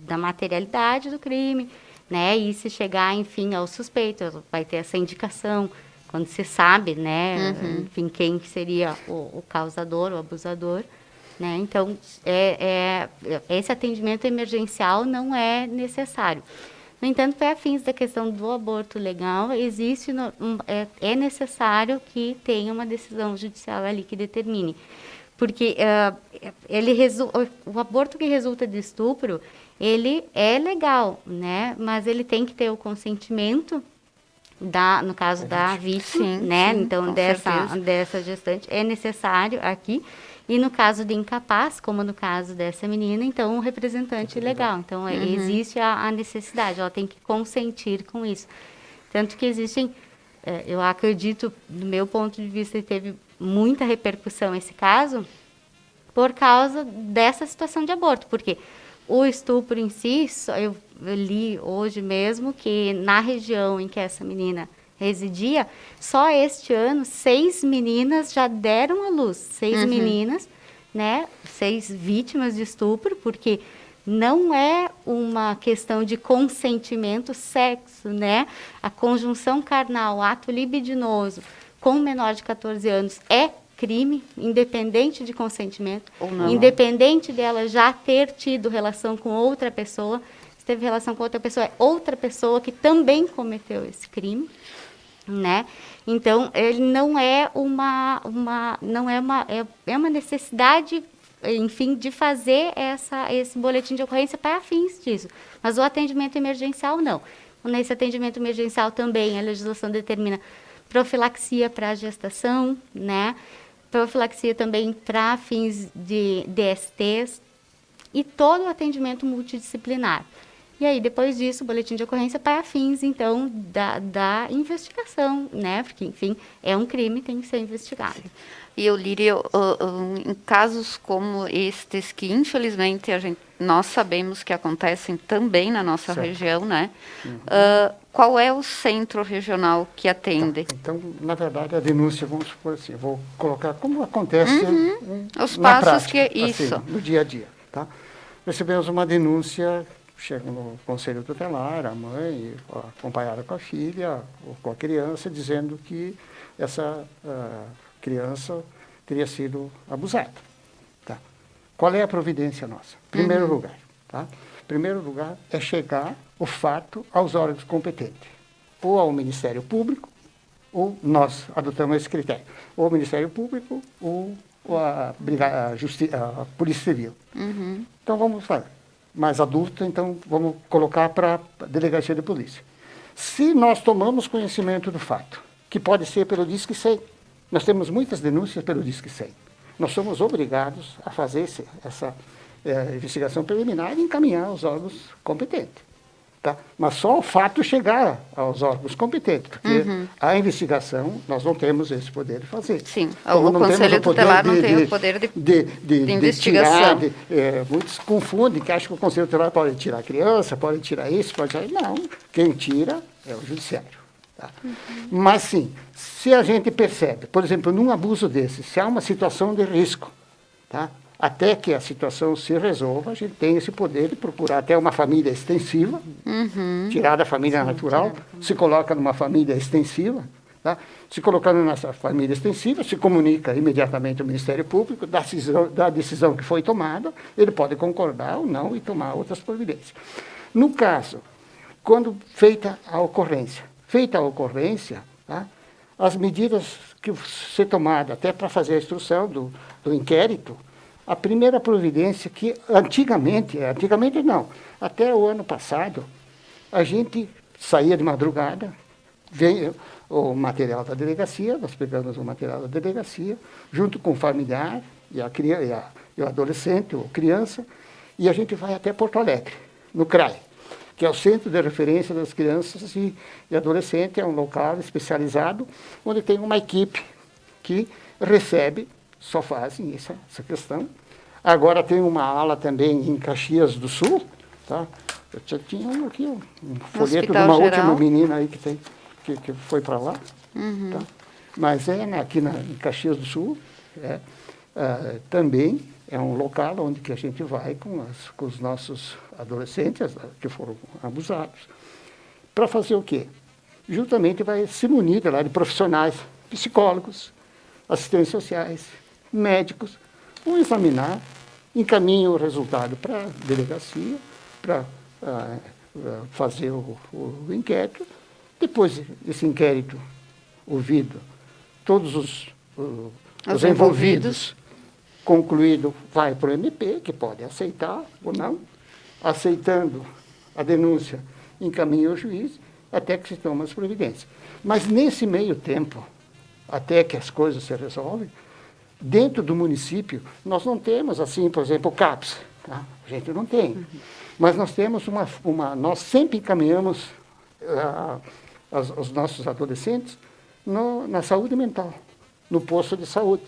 Da materialidade do crime, né? E se chegar, enfim, ao suspeito, vai ter essa indicação, quando se sabe, né? Enfim, quem seria o causador, o abusador, né? Então, esse atendimento emergencial não é necessário. No entanto, para fins da questão do aborto legal, é necessário que tenha uma decisão judicial ali que determine. Porque o aborto que resulta de estupro, ele é legal, né? Mas ele tem que ter o consentimento no caso da vítima, né? Sim, então, dessa gestante, é necessário aqui. E no caso de incapaz, como no caso dessa menina, então, um representante legal. Então, existe a necessidade, ela tem que consentir com isso. Tanto que existem, eu acredito, do meu ponto de vista, teve muita repercussão esse caso por causa dessa situação de aborto. Porque o estupro em si, eu li hoje mesmo que na região em que essa menina residia, só este ano 6 meninas já deram à luz, 6 meninas, né, 6 vítimas de estupro, porque não é uma questão de consentimento, sexo, né, a conjunção carnal, ato libidinoso com menor de 14 anos é crime, independente de consentimento, independente dela já ter tido relação com outra pessoa, se teve relação com outra pessoa, é outra pessoa que também cometeu esse crime, né? Então, ele não é uma necessidade, enfim, de fazer esse boletim de ocorrência para fins disso. Mas o atendimento emergencial, não. Nesse atendimento emergencial também, a legislação determina profilaxia para a gestação, né? Profilaxia também para fins de DSTs e todo o atendimento multidisciplinar. E aí, depois disso, o boletim de ocorrência para fins, então, da investigação, né? Porque, enfim, é um crime, tem que ser investigado. E eu Líria, em casos como estes, que infelizmente nós sabemos que acontecem também na nossa região, né? Qual é o centro regional que atende? Tá. Então, na verdade, a denúncia, vamos supor assim, eu vou colocar como acontece Os na passos prática, que isso. Assim, no dia a dia, tá? Recebemos uma denúncia chegam no conselho tutelar, a mãe, acompanhada com a filha ou com a criança, dizendo que essa criança teria sido abusada. Tá? Qual é a providência nossa? Primeiro lugar, tá? Primeiro lugar é chegar o fato aos órgãos competentes, ou ao Ministério Público, ou nós adotamos esse critério, ou o Ministério Público, ou a Polícia Civil. Então vamos falar. Mais adulto, então vamos colocar para a Delegacia de Polícia. Se nós tomamos conhecimento do fato, que pode ser pelo Disque 100, nós temos muitas denúncias pelo Disque 100, nós somos obrigados a fazer essa investigação preliminar e encaminhar aos órgãos competentes. Tá? Mas só o fato chegar aos órgãos competentes, porque a investigação, nós não temos esse poder de fazer. Sim, o Conselho Tutelar não tem o poder de investigação. Muitos confundem, que acham que o Conselho Tutelar pode tirar a criança, pode tirar isso, pode tirar... Não, quem tira é o Judiciário. Tá? Mas sim, se a gente percebe, por exemplo, num abuso desse, se há uma situação de risco, tá? Até que a situação se resolva, a gente tem esse poder de procurar até uma família extensiva, tirar da família natural, se coloca numa família extensiva, tá? Se colocando nessa família extensiva, se comunica imediatamente ao Ministério Público da decisão que foi tomada, ele pode concordar ou não e tomar outras providências. No caso, quando feita a ocorrência, tá? As medidas que ser tomadas até para fazer a instrução do inquérito, a primeira providência que antigamente não, até o ano passado, a gente saía de madrugada, veio o material da delegacia, nós pegamos o material da delegacia, junto com o familiar e o adolescente ou criança, e a gente vai até Porto Alegre, no CRAE, que é o Centro de Referência das Crianças e Adolescentes, é um local especializado, onde tem uma equipe que recebe, só fazem essa questão. Agora tem uma ala também em Caxias do Sul, tá? Eu já tinha aqui um folheto de uma última menina aí que foi para lá, tá? Mas aqui em Caxias do Sul, também é um local onde que a gente vai com os nossos adolescentes que foram abusados, para fazer o quê? Justamente vai se munir lá de profissionais, psicólogos, assistentes sociais, médicos, vão examinar, encaminham o resultado para a delegacia, para fazer o inquérito. Depois desse inquérito ouvido, todos os envolvidos, concluído, vai para o MP, que pode aceitar ou não. Aceitando a denúncia, encaminha o juiz, até que se toma as providências. Mas nesse meio tempo, até que as coisas se resolvem, dentro do município, nós não temos, assim, por exemplo, o CAPS. Tá? A gente não tem. Mas nós temos nós sempre encaminhamos os nossos adolescentes na saúde mental, no posto de saúde.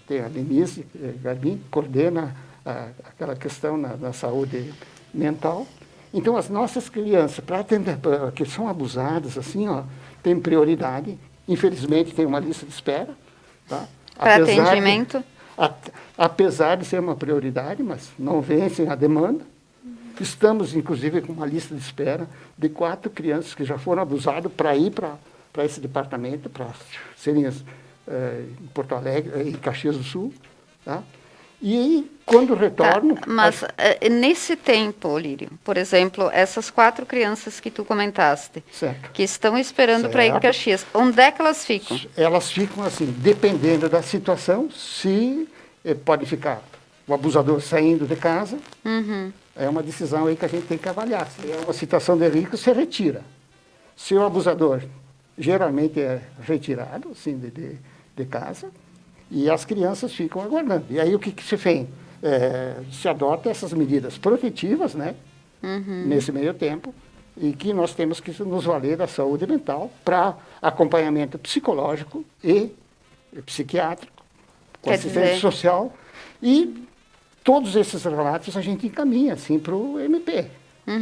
Tem a Denise Garbim, que coordena aquela questão na saúde mental. Então, as nossas crianças, para atender, que são abusadas, assim, tem prioridade. Infelizmente, tem uma lista de espera. Tá? Para atendimento? Apesar de ser uma prioridade, mas não vencem a demanda. Estamos, inclusive, com uma lista de espera de 4 crianças que já foram abusadas para ir para esse departamento, para serem em Porto Alegre, em Caxias do Sul. Tá? E aí, quando retornam... Tá, mas nesse tempo, Lírio, por exemplo, essas 4 crianças que tu comentaste, certo, que estão esperando para ir para Caxias, onde é que elas ficam? Elas ficam assim, dependendo da situação, se pode ficar o abusador saindo de casa, é uma decisão aí que a gente tem que avaliar. Se é uma situação de risco, se retira. Se o abusador geralmente é retirado assim, de casa, e as crianças ficam aguardando. E aí o que se fez? Se adota essas medidas protetivas, né, nesse meio tempo, e que nós temos que nos valer da saúde mental para acompanhamento psicológico e psiquiátrico, com assistente social, e todos esses relatos a gente encaminha assim, para o MP.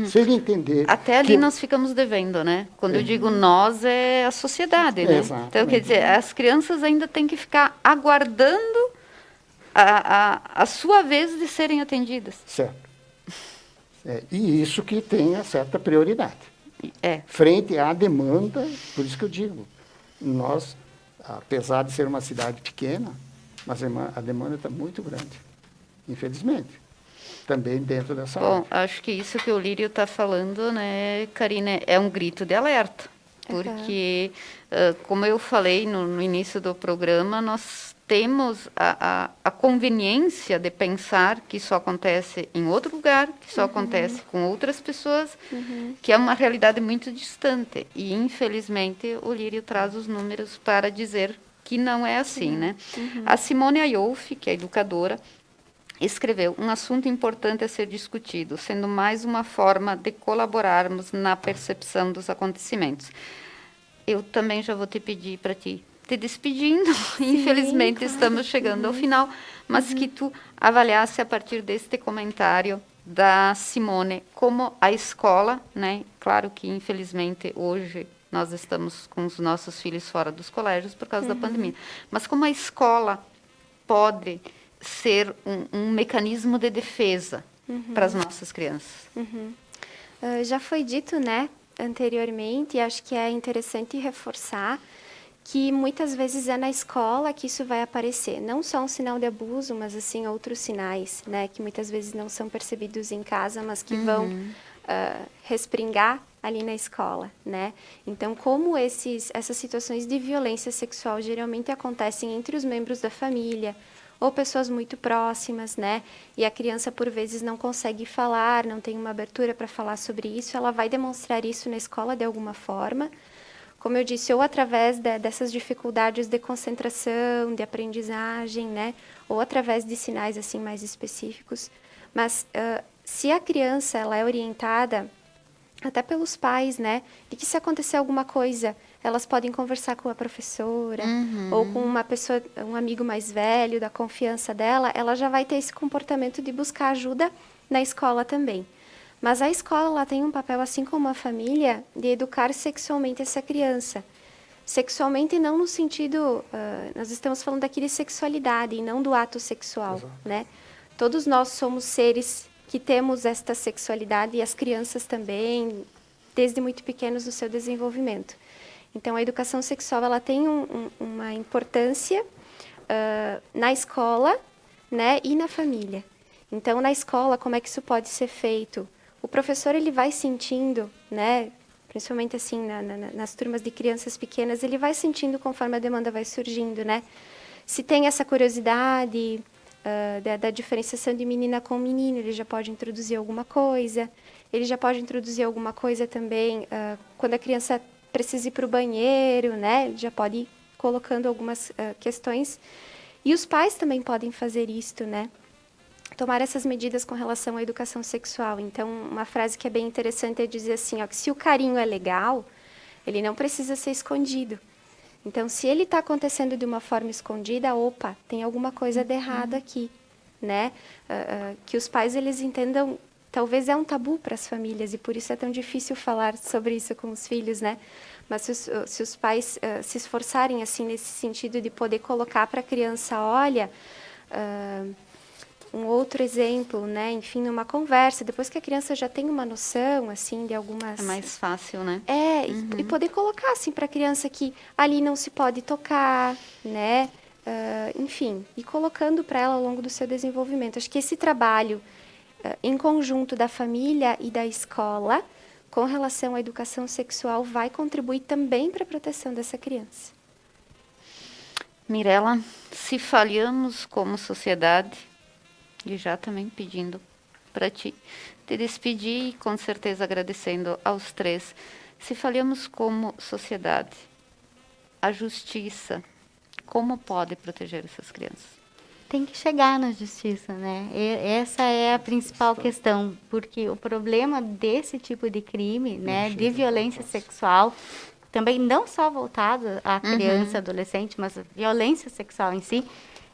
Se ele entender... Até ali nós ficamos devendo, né? Quando eu digo nós, é a sociedade, né? Exatamente. Então, quer dizer, as crianças ainda têm que ficar aguardando a sua vez de serem atendidas. Certo. E isso que tenha certa prioridade. Frente à demanda, por isso que eu digo, nós, apesar de ser uma cidade pequena, mas a demanda está muito grande, infelizmente, também dentro dessa área. Bom, acho que isso que o Lírio está falando, né, Karina, é um grito de alerta, porque, como eu falei no início do programa, nós temos a conveniência de pensar que isso acontece em outro lugar, que isso acontece com outras pessoas, que é uma realidade muito distante. E, infelizmente, o Lírio traz os números para dizer que não é assim, né? A Simone Aiolfi, que é educadora, escreveu: um assunto importante a ser discutido, sendo mais uma forma de colaborarmos na percepção dos acontecimentos. Eu também já vou te pedir para te despedindo, infelizmente estamos chegando ao final, mas que tu avaliasse a partir deste comentário da Simone, como a escola, né? Claro que infelizmente hoje nós estamos com os nossos filhos fora dos colégios por causa da pandemia, mas como a escola pode ser um mecanismo de defesa para as nossas crianças. Já foi dito, né, anteriormente, e acho que é interessante reforçar que muitas vezes é na escola que isso vai aparecer. Não só um sinal de abuso, mas assim outros sinais, né, que muitas vezes não são percebidos em casa, mas que vão respingar ali na escola, né? Então, como essas situações de violência sexual geralmente acontecem entre os membros da família ou pessoas muito próximas, né? E a criança, por vezes, não consegue falar, não tem uma abertura para falar sobre isso, ela vai demonstrar isso na escola de alguma forma. Como eu disse, ou através dessas dificuldades de concentração, de aprendizagem, né? Ou através de sinais assim mais específicos. Mas se a criança ela é orientada até pelos pais, né? De que se acontecer alguma coisa, elas podem conversar com a professora ou com uma pessoa, um amigo mais velho, da confiança dela, ela já vai ter esse comportamento de buscar ajuda na escola também. Mas a escola ela tem um papel, assim como a família, de educar sexualmente essa criança. Sexualmente não no sentido... nós estamos falando aqui de sexualidade e não do ato sexual, né? Todos nós somos seres que temos esta sexualidade e as crianças também, desde muito pequenos no seu desenvolvimento. Então, a educação sexual ela tem uma importância na escola, né, e na família. Então, na escola, como é que isso pode ser feito? O professor ele vai sentindo, né, principalmente assim nas turmas de crianças pequenas, ele vai sentindo conforme a demanda vai surgindo, né? Se tem essa curiosidade da diferenciação de menina com menino, ele já pode introduzir alguma coisa. Ele já pode introduzir alguma coisa também quando a criança precisa ir para o banheiro, né? Ele já pode ir colocando algumas questões. E os pais também podem fazer isto, né? Tomar essas medidas com relação à educação sexual. Então, uma frase que é bem interessante é dizer assim, ó, que se o carinho é legal, ele não precisa ser escondido. Então, se ele está acontecendo de uma forma escondida, opa, tem alguma coisa de errado aqui, né? Que os pais, eles entendam, talvez é um tabu para as famílias, e por isso é tão difícil falar sobre isso com os filhos, né? Mas se os pais se esforçarem, assim, nesse sentido de poder colocar para a criança, olha... um outro exemplo, né? Enfim, numa conversa, depois que a criança já tem uma noção, assim, de algumas... É mais fácil, né? E poder colocar, assim, para a criança que ali não se pode tocar, né? Enfim, e colocando para ela ao longo do seu desenvolvimento. Acho que esse trabalho em conjunto da família e da escola, com relação à educação sexual, vai contribuir também para a proteção dessa criança. Mirela, se falhamos como sociedade... E já também pedindo para te despedir e com certeza agradecendo aos três. Se falhamos como sociedade, a justiça, como pode proteger essas crianças? Tem que chegar na justiça, né? Essa é a principal questão, porque o problema desse tipo de crime, né, de violência sexual, também não só voltado à criança, adolescente, mas a violência sexual em si,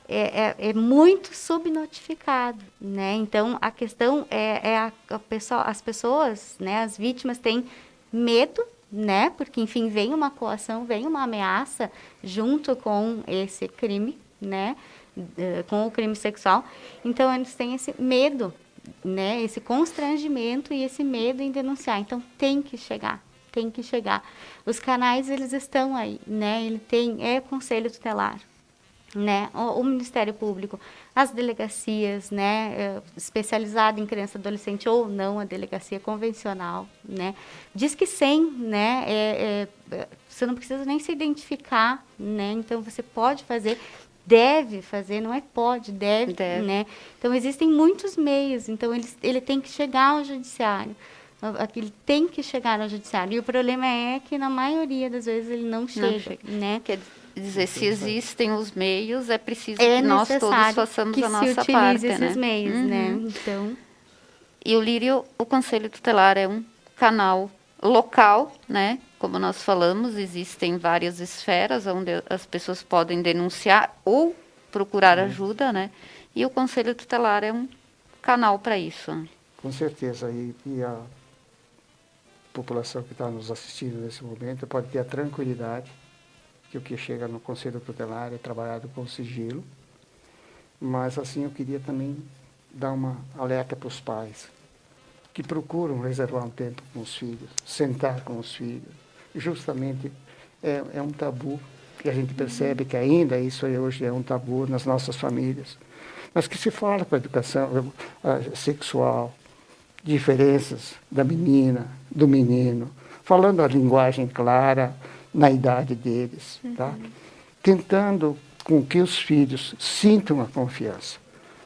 é muito subnotificado, né? Então, a questão as pessoas, né, as vítimas têm medo, né? Porque, enfim, vem uma coação, vem uma ameaça junto com esse crime, né? Com o crime sexual. Então, eles têm esse medo né, esse constrangimento e esse medo em denunciar. Então, tem que chegar. Os canais, eles estão aí, né? Ele tem, Conselho Tutelar, né? O Ministério Público, as delegacias, né? Especializada em criança e adolescente ou não, a delegacia convencional, né? Disque 100, né? Você não precisa nem se identificar, né? Então, você pode fazer, deve fazer, não é pode, deve. Né? Então, existem muitos meios, então ele tem que chegar ao judiciário. Ele tem que chegar ao judiciário. E o problema é que, na maioria das vezes, ele não chega. Né? Quer dizer, se existem os meios, é preciso que nós todos façamos a nossa parte. Que se utilize esses meios, né? Então... E o Lírio, o Conselho Tutelar é um canal local, né? Como nós falamos, existem várias esferas onde as pessoas podem denunciar ou procurar ajuda, né? E o Conselho Tutelar é um canal para isso. Com certeza. E a população que está nos assistindo nesse momento pode ter a tranquilidade que o que chega no Conselho Tutelar é trabalhado com sigilo, mas assim eu queria também dar uma alerta para os pais que procuram reservar um tempo com os filhos, sentar com os filhos. Justamente é um tabu, que a gente percebe que ainda isso hoje é um tabu nas nossas famílias, mas que se fala com a educação sexual, diferenças da menina, do menino, falando a linguagem clara na idade deles, tá? Tentando com que os filhos sintam a confiança.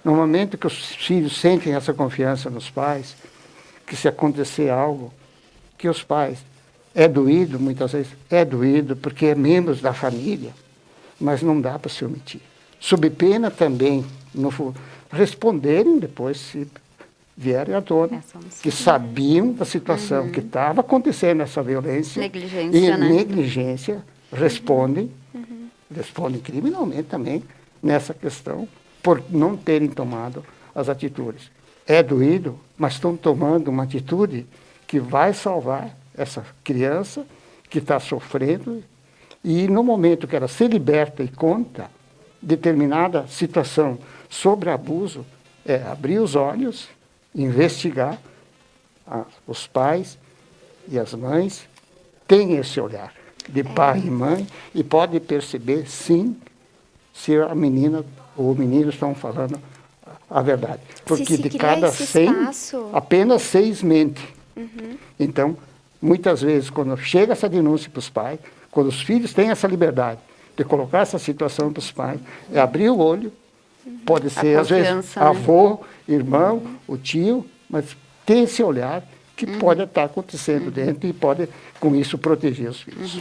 No momento que os filhos sentem essa confiança nos pais, que se acontecer algo, que os pais, doído, muitas vezes, doído, porque é membros da família, mas não dá para se omitir. Sob pena também, responderem depois, se vierem à tona, que sabiam da situação, que estava acontecendo essa violência. Negligência, respondem criminalmente também nessa questão, por não terem tomado as atitudes. É doído, mas estão tomando uma atitude que vai salvar essa criança que está sofrendo, e no momento que ela se liberta e conta determinada situação sobre abuso, abrir os olhos, investigar. Os pais e as mães têm esse olhar de pai e mãe e pode perceber, sim, se a menina ou o menino estão falando a verdade. Porque de cada 100, apenas 6 mentem. Então, muitas vezes, quando chega essa denúncia para os pais, quando os filhos têm essa liberdade de colocar essa situação para os pais, é abrir o olho, pode ser, às vezes, avô, irmão, o tio, mas tem esse olhar que pode estar acontecendo dentro e pode, com isso, proteger os filhos.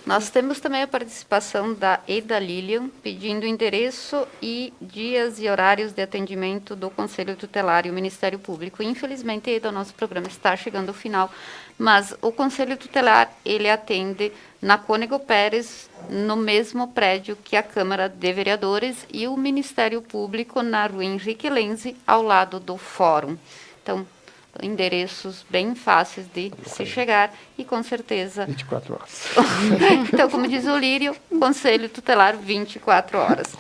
Nós temos também a participação da Eda Lilian, pedindo endereço e dias e horários de atendimento do Conselho Tutelar e o Ministério Público. Infelizmente, Eda, o nosso programa está chegando ao final, mas o Conselho Tutelar, ele atende na Cônego Pérez, no mesmo prédio que a Câmara de Vereadores, e o Ministério Público na Rua Henrique Lenze, ao lado do Fórum. Então, endereços bem fáceis de se chegar e, com certeza... 24 horas. Então, como diz o Lírio, Conselho Tutelar 24 horas.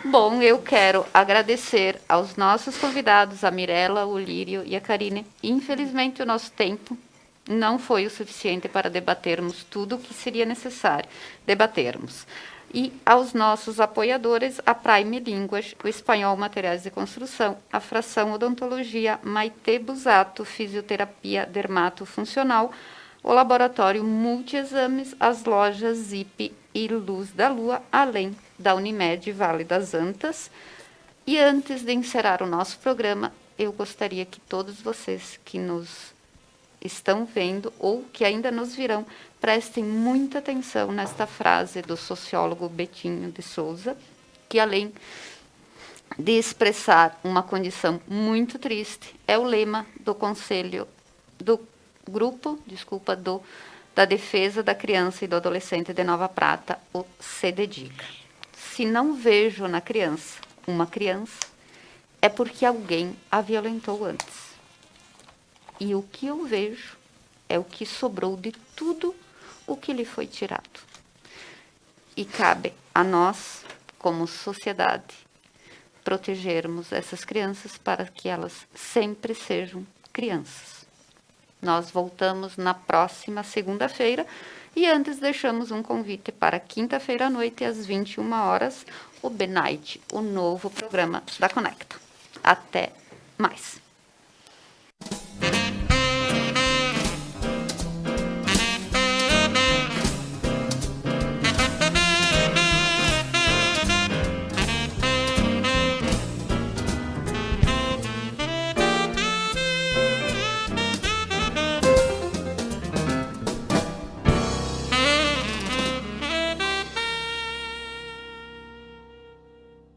Bom, eu quero agradecer aos nossos convidados, a Mirella, o Lírio e a Karine. Infelizmente, o nosso tempo não foi o suficiente para debatermos tudo o que seria necessário debatermos. E aos nossos apoiadores, a Prime Línguas, o Espanhol Materiais de Construção, a Fração Odontologia, Maite Busato, Fisioterapia Dermato Funcional, o Laboratório Multiexames, as lojas Zip e Luz da Lua, além da Unimed Vale das Antas. E antes de encerrar o nosso programa, eu gostaria que todos vocês que nos estão vendo ou que ainda nos virão, prestem muita atenção nesta frase do sociólogo Betinho de Souza, que além de expressar uma condição muito triste, é o lema do Conselho, do Grupo, da Defesa da Criança e do Adolescente de Nova Prata, o CDDICA. Se não vejo na criança uma criança, é porque alguém a violentou antes. E o que eu vejo é o que sobrou de tudo o que lhe foi tirado. E cabe a nós, como sociedade, protegermos essas crianças para que elas sempre sejam crianças. Nós voltamos na próxima segunda-feira e antes deixamos um convite para quinta-feira à noite às 21 horas, o B-Night, o novo programa da Conecta. Até mais!